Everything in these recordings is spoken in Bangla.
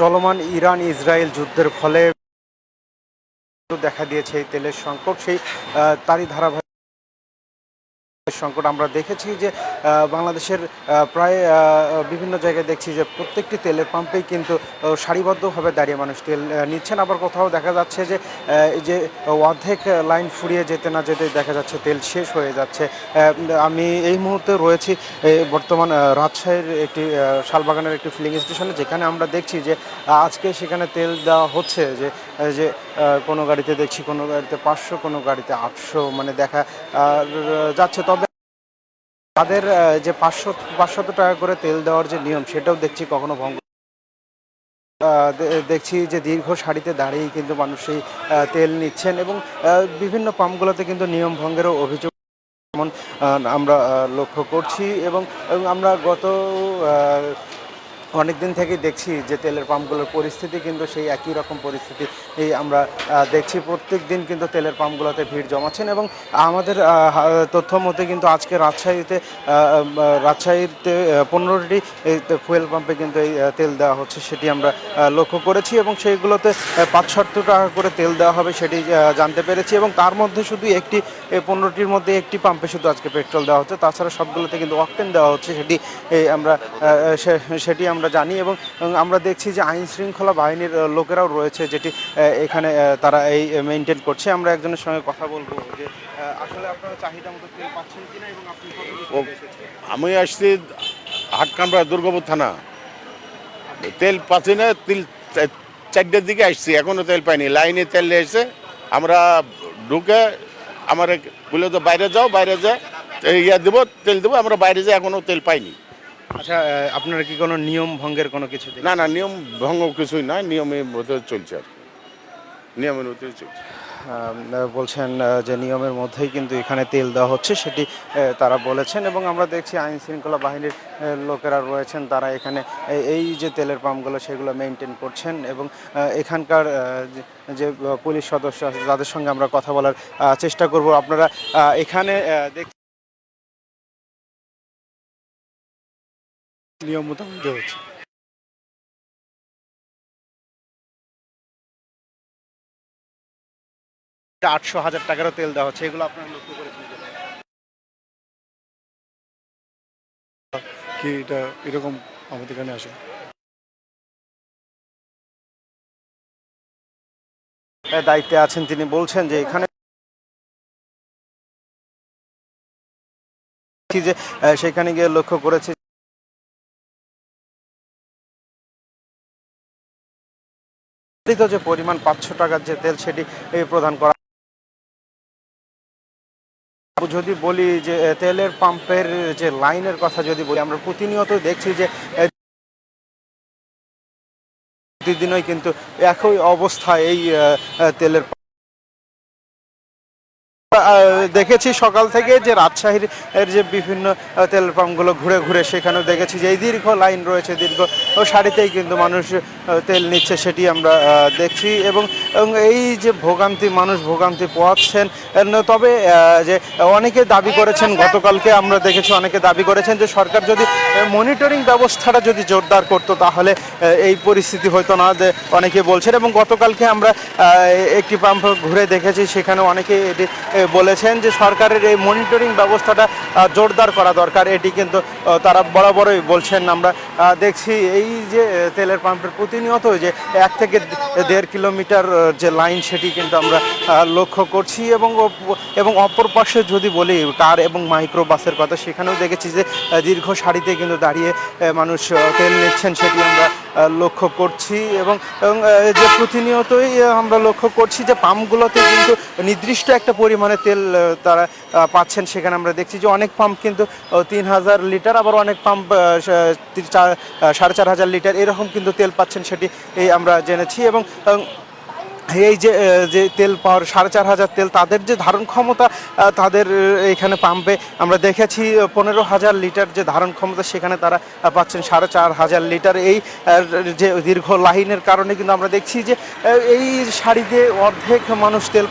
চলমান ইরান ইসরায়েল যুদ্ধের ফলে দেখা দিয়েছে এই তেলের সংকট, সেই তারই ধারাবাহিক সংকট আমরা দেখেছি যে বাংলাদেশের প্রায় বিভিন্ন জায়গায় দেখছি যে প্রত্যেকটি তেলের পাম্পেই কিন্তু সারিবদ্ধভাবে দাঁড়িয়ে মানুষ তেল নিচ্ছেন। আবার কোথাও দেখা যাচ্ছে যে এই যে অর্ধেক লাইন ফুরিয়ে যেতে না যেতে দেখা যাচ্ছে তেল শেষ হয়ে যাচ্ছে। আমি এই মুহূর্তে রয়েছি বর্তমান রাজশাহীর একটি শালবাগানের একটি ফিলিং স্টেশনে, যেখানে আমরা দেখছি যে আজকে সেখানে তেল দেওয়া হচ্ছে যে যে কোনো গাড়িতে দেখছি, কোনো গাড়িতে 500, কোনো গাড়িতে 800 মানে দেখা যাচ্ছে। তবে তাদের যে 500 টাকা করে তেল দেওয়ার যে নিয়ম, সেটাও দেখছি কখনো ভঙ্গ। দেখছি যে দীর্ঘ সারিতে দাঁড়িয়েই কিন্তু মানুষ সেই তেল নিচ্ছেন এবং বিভিন্ন পাম্পগুলোতে কিন্তু নিয়ম ভঙ্গেরও অভিযোগ যেমন আমরা লক্ষ্য করছি। এবং আমরা গত অনেক দিন থেকেই দেখছি যে তেলের পাম্পগুলোর পরিস্থিতি কিন্তু সেই একই রকম পরিস্থিতি এই আমরা দেখছি। প্রত্যেক দিন কিন্তু তেলের পাম্পগুলোতে ভিড় জমাচ্ছেন এবং আমাদের তথ্য মতে কিন্তু আজকে রাজশাহীতে 15টি ফুয়েল পাম্পে কিন্তু এই তেল দেওয়া হচ্ছে, সেটি আমরা লক্ষ্য করেছি এবং সেইগুলোতে 75 টাকা করে তেল দেওয়া হবে সেটি জানতে পেরেছি। এবং তার মধ্যে শুধু 15টির মধ্যে একটি পাম্পে শুধু আজকে পেট্রোল দেওয়া হচ্ছে, তাছাড়া সবগুলোতে কিন্তু অকটেন দেওয়া হচ্ছে, সেটি আমরা জানি। এবং আমরা দেখছি যে আইন শৃঙ্খলা বাহিনীর লোকেরাও রয়েছে, যেটি এখানে তারা এই মেনটেন করছে। আমরা একজনের সঙ্গে কথা বলবো যে আসলে আপনারা চাহিদা মতো তেল পাচ্ছেন কিনা এবং আপনি আমি আসছি হাটকামরা দুর্গাপুর থানা, তেল পাচ্ছি না। তেল 4টার দিকে আসছি, এখনো তেল পাইনি। লাইনে তেল এসে আমরা ঢুকে আমার বলে তো বাইরে যাও, বাইরে যা দেবো, তেল দেবো। আমরা বাইরে যাই, এখনো তেল পাইনি। আচ্ছা, আপনারা কি কোনো নিয়ম ভঙ্গের কোনো কিছু? না না, নিয়ম ভঙ্গ কিছুই না, নিয়মের মধ্যে চলছে আর কি, নিয়মের মধ্যে চলছে। বলছেন যে নিয়মের মধ্যেই কিন্তু এখানে তেল দেওয়া হচ্ছে, সেটি তারা বলেছেন। এবং আমরা দেখছি আইন শৃঙ্খলা বাহিনীর লোকেরা রয়েছেন, তারা এখানে এই যে তেলের পাম্পগুলো সেগুলো মেনটেন করছেন। এবং এখানকার যে পুলিশ সদস্য আছে তাদের সঙ্গে আমরা কথা বলার চেষ্টা করব। আপনারা এখানে নিয়ম মোতাবেক হচ্ছে 800,000 টাকারও তেল দেওয়া হচ্ছে, এগুলো আপনারা লক্ষ্য করেছেন কি? এটা এরকম আমাদের এখানে আসে। দায়িত্বে আছেন তিনি বলছেন যে এখানে যে সেখানে গিয়ে লক্ষ্য করেছি যে পরিমাণ 500 টাকার যে তেল সেটি প্রদান করা। যদি বলি যে তেলের পাম্পের যে লাইনের কথা যদি বলি, আমরা প্রতিনিয়ত দেখছি যে প্রতিদিনই কিন্তু একই অবস্থা এই তেলের দেখেছি সকাল থেকে যে রাজশাহীর যে বিভিন্ন তেল পাম্পগুলো ঘুরে ঘুরে সেখানেও দেখেছি যে এই দীর্ঘ লাইন রয়েছে, দীর্ঘ সারিতেই কিন্তু মানুষ তেল নিচ্ছে, সেটি আমরা দেখছি। এবং এই যে মানুষ ভোগান্তি পোহাচ্ছেন। তবে যে অনেকে দাবি করেছেন, গতকালকে আমরা দেখেছি অনেকে দাবি করেছেন যে সরকার যদি মনিটরিং ব্যবস্থাটা যদি জোরদার করতো তাহলে এই পরিস্থিতি হতো না, যে অনেকে বলছেন। এবং গতকালকে আমরা একটি পাম্প ঘুরে দেখেছি, সেখানে অনেকে এটি বলেছেন যে সরকারের এই মনিটরিং ব্যবস্থাটা জোরদার করা দরকার, এটি কিন্তু তারা বরাবরই বলছেন। আমরা দেখছি এই যে তেলের পাম্পের প্রতিনিয়ত যে 1 থেকে 1.5 কিলোমিটার যে লাইন সেটি কিন্তু আমরা লক্ষ্য করছি। এবং অপর পাশে যদি বলি কার এবং মাইক্রো বাসের কথা, সেখানেও দেখেছি যে দীর্ঘ সারিতে কিন্তু দাঁড়িয়ে মানুষ তেল নিচ্ছেন, সেটি আমরা লক্ষ্য করছি। এবং যে প্রতিনিয়তই আমরা লক্ষ্য করছি যে পাম্পগুলোতে কিন্তু নির্দিষ্ট একটা পরিমাণে তেল তারা পাচ্ছেন। সেখানে আমরা দেখছি যে অনেক পাম্প কিন্তু 3000 লিটার, আবার অনেক পাম্প 4,500 লিটার এরকম কিন্তু তেল পাচ্ছেন, সেটি আমরা জেনেছি। এবং এই যে তেল পাওয়ার 4,500 তেল, তাদের যে ধারণ ক্ষমতা, তাদের এখানে পাম্পে আমরা দেখেছি 15,000 লিটার যে ধারণ ক্ষমতা, সেখানে তারা পাচ্ছেন 4,500 লিটার। এই যে দীর্ঘ লাইনের কারণে কিন্তু আমরা দেখছি যে এই সারিতে অর্ধেক মানুষ তেল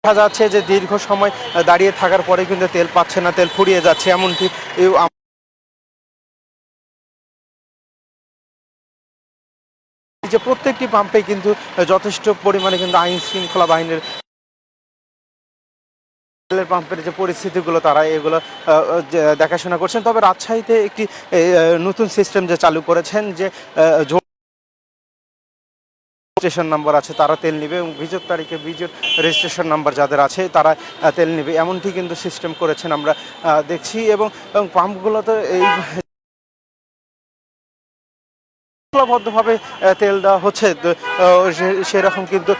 দেখা যাচ্ছে যে দীর্ঘ সময় দাঁড়িয়ে থাকার পরে কিন্তু তেল পাচ্ছে না, তেল ফুরিয়ে যাচ্ছে, এমনটি যে প্রত্যেকটি পাম্পে কিন্তু যথেষ্ট পরিমাণে কিন্তু আইন শৃঙ্খলা বাহিনীর তেলের পাম্পের যে পরিস্থিতিগুলো তারা এগুলো যে দেখাশোনা করছেন। তবে রাজশাহীতে একটি নতুন সিস্টেম যে চালু করেছেন যে রেজিস্ট্রেশন নাম্বার আছে তারা তেল নেবে এবং বিজোর তারিখে বিজোর রেজিস্ট্রেশন নাম্বার যাদের আছে তারা তেল নেবে, এমনটি কিন্তু সিস্টেম করেছেন আমরা দেখছি। এবং পাম্পগুলোতে এই শৃঙ্খলাবদ্ধভাবে তেল দেওয়া হচ্ছে, সেরকম কিন্তু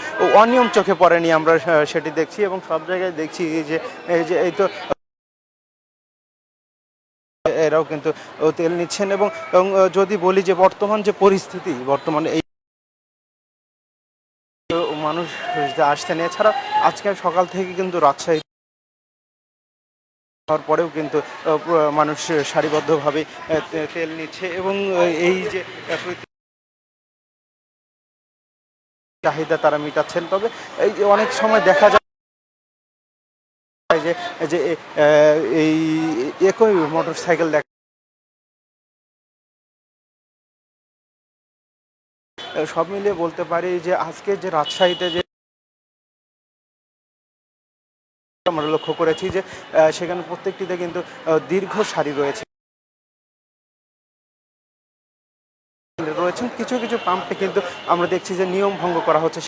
অনিয়ম চোখে পড়েনি, আমরা সেটি দেখছি এবং সব জায়গায় দেখছি যে এই তো এরাও কিন্তু তেল নিচ্ছেন। এবং যদি বলি যে বর্তমান যে পরিস্থিতি, বর্তমানে এই মানুষ আসছেন, এছাড়া আজকে সকাল থেকে কিন্তু রাজশাহী হওয়ার পরেও কিন্তু মানুষ সারিবদ্ধভাবে তেল নিচ্ছে এবং এই যে চাহিদা তারা মেটাচ্ছেন। তবে এই অনেক সময় দেখা যায় যে যে এই একই মোটর সাইকেল দেখা, সব মিলিয়ে বলতে পারি যে আজকে যে রাজশাহীতে যে আমরা লক্ষ্য করেছি যে সেখানে প্রত্যেকটিতে কিন্তু দীর্ঘ সারি রয়েছেন। কিছু কিছু পাম্পে কিন্তু আমরা দেখছি যে নিয়ম ভঙ্গ করা হচ্ছে।